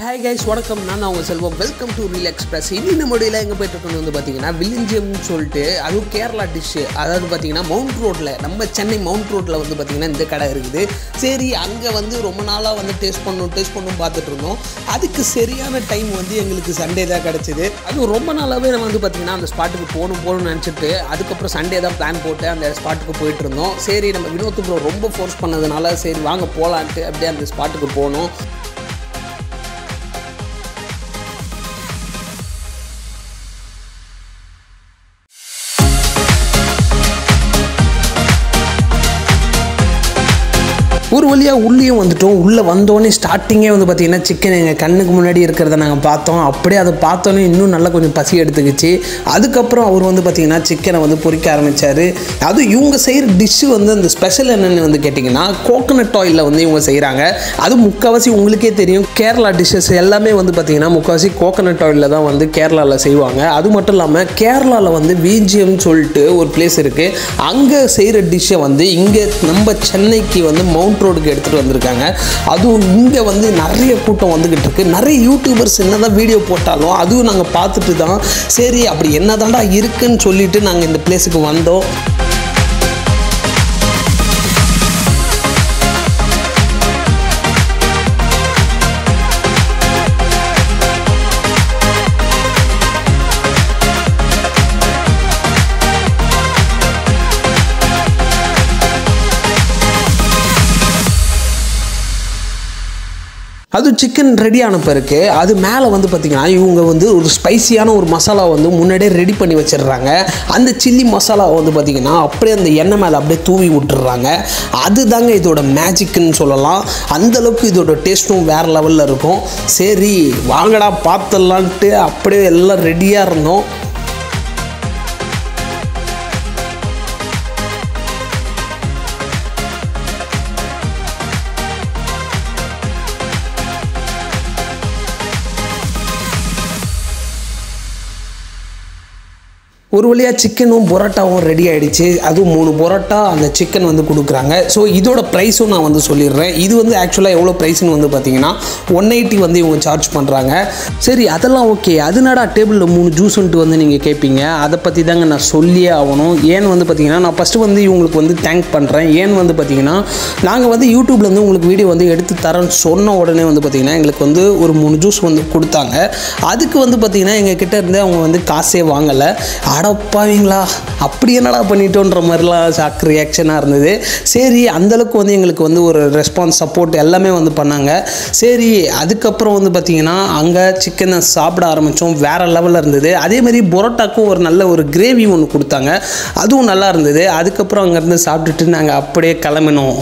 Hi guys, வணக்கம். நான் உங்க Selvam. Welcome to real express. இன்னைக்கு நம்ம டேல எங்க போயிட்டு இருக்கோம்னு வந்து பாத்தீங்கன்னா வில்லியம்னு சொல்லிட்டு அது கேரளா டிஷ். அதாவது பாத்தீங்கன்னா மவுண்ட் ரோட்ல நம்ம சென்னை மவுண்ட் ரோட்ல வந்து பாத்தீங்கன்னா இந்த கடை இருக்குது. சரி அங்க வந்து ரொம்ப நாளா வந்து டேஸ்ட் பண்ணணும் பார்த்துட்டு இருந்தோம். அதுக்கு சரியான டைம் வந்து எங்களுக்கு சண்டே தான் கிடைச்சது. அது ரொம்ப நாளாவே நம்ம வந்து பாத்தீங்கன்னா அந்த ஸ்பாட்டுக்கு போகணும்னு நினைச்சிட்டு அதுக்கப்புறம் சண்டே தான் பிளான் போட்டு அந்த ஸ்பாட்டுக்கு போயிட்டு இருந்தோம். சரி நம்ம வினோத் ப்ரோ ரொம்ப ஃபோர்ஸ் பண்ணதுனால சரி வாங்க போலான்ட்டு அப்படியே அந்த ஸ்பாட்டுக்கு போனோம். ஒரு வழியாக உள்ளேயும் வந்துட்டோம். உள்ளே வந்தோடனே ஸ்டார்டிங்கே வந்து பார்த்திங்கன்னா சிக்கன் எங்கள் கண்ணுக்கு முன்னாடி இருக்கிறத நாங்கள் பார்த்தோம். அப்படியே அதை பார்த்தோன்னே இன்னும் நல்லா கொஞ்சம் பசி எடுத்துக்கிச்சு. அதுக்கப்புறம் அவர் வந்து பார்த்திங்கன்னா சிக்கனை வந்து பொரிக்க ஆரம்பித்தார். அதுவும் இவங்க செய்கிற டிஷ்ஷு வந்து அந்த ஸ்பெஷல் என்னென்னு வந்து கேட்டிங்கன்னா கோகனட் ஆயிலில் வந்து இவங்க செய்கிறாங்க. அது முக்கால்வாசி உங்களுக்கே தெரியும் கேரளா டிஷ்ஷஸ் எல்லாமே வந்து பார்த்திங்கன்னா முக்கால்வாசி கோகனட் ஆயிலில் தான் வந்து கேரளாவில் செய்வாங்க. அது மட்டும் இல்லாமல் கேரளாவில் வந்து விஜிஎம்னு சொல்லிட்டு ஒரு பிளேஸ் இருக்குது. அங்கே செய்கிற டிஷ்ஷை வந்து இங்கே நம்ம சென்னைக்கு வந்து மவுண்ட் ரோடுக்கு எடுத்துகிட்டு வந்திருக்காங்க. அதுவும் இங்கே வந்து நிறைய கூட்டம் வந்துக்கிட்டு இருக்கு. நிறைய யூடியூபர்ஸ் என்னதான் வீடியோ போட்டாலும் அதுவும் நாங்கள் பார்த்துட்டு தான் சரி அப்படி என்னதான்டா இருக்குன்னு சொல்லிட்டு நாங்கள் இந்த பிளேஸுக்கு வந்தோம். அது சிக்கன் ரெடி ஆன பிறகு அது மேலே வந்து பார்த்திங்கன்னா இவங்க வந்து ஒரு ஸ்பைசியான ஒரு மசாலா வந்து முன்னாடியே ரெடி பண்ணி வச்சிடுறாங்க. அந்த சில்லி மசாலா வந்து பார்த்திங்கன்னா அப்படியே அந்த எண்ணெய் மேலே அப்படியே தூவி விட்டுறாங்க. அதுதாங்க இதோட மேஜிக்குன்னு சொல்லலாம். அந்தளவுக்கு இதோட டேஸ்ட்டும் வேறு லெவலில் இருக்கும். சரி வாங்கடா பார்த்துடலான்ட்டு அப்படியே எல்லாம் ரெடியாக இருந்தோம். ஒரு வழியாக சிக்கனும் பொரோட்டாவும் ரெடி ஆகிடுச்சு. அதுவும் 3 பொரோட்டா அந்த சிக்கன் வந்து கொடுக்குறாங்க. ஸோ இதோட ப்ரைஸும் நான் வந்து சொல்லிடுறேன். இது வந்து ஆக்சுவலாக எவ்வளோ ப்ரைஸ்னு வந்து பார்த்தீங்கன்னா 180 வந்து இவங்க சார்ஜ் பண்ணுறாங்க. சரி அதெல்லாம் ஓகே. அதனாடா டேபிளில் 3 ஜூஸ்ன்ட்டு வந்து நீங்கள் கேட்பீங்க. அதை பற்றி தாங்க நான் சொல்லியே ஆகணும். ஏன்னு வந்து பார்த்தீங்கன்னா நான் ஃபஸ்ட்டு வந்து இவங்களுக்கு வந்து தேங்க் பண்ணுறேன். ஏன்னு வந்து பார்த்தீங்கன்னா நாங்கள் வந்து யூடியூப்லேருந்து உங்களுக்கு வீடியோ வந்து எடுத்து தரேன்னு சொன்ன உடனே வந்து பார்த்திங்கன்னா எங்களுக்கு வந்து ஒரு 3 ஜூஸ் வந்து கொடுத்தாங்க. அதுக்கு வந்து பார்த்திங்கன்னா எங்கள் கிட்டே இருந்து அவங்க வந்து காசே வாங்கலை. அடப்பாவீங்களா அப்படி என்னடா பண்ணிட்டோன்ற மாதிரிலாம் ஷாக் ரியாக்ஷனாக இருந்தது. சரி அந்தளவுக்கு வந்து எங்களுக்கு வந்து ஒரு ரெஸ்பான்ஸ் சப்போர்ட் எல்லாமே வந்து பண்ணாங்க. சரி அதுக்கப்புறம் வந்து பார்த்திங்கன்னா அங்கே சிக்கனை சாப்பிட ஆரம்பித்தோம். வேறு லெவலில் இருந்தது. அதேமாதிரி பொரோட்டாக்கும் ஒரு நல்ல ஒரு கிரேவி ஒன்று கொடுத்தாங்க. அதுவும் நல்லா இருந்தது. அதுக்கப்புறம் அங்கேருந்து சாப்பிட்டுட்டு நாங்கள் அப்படியே கிளம்பினோம்.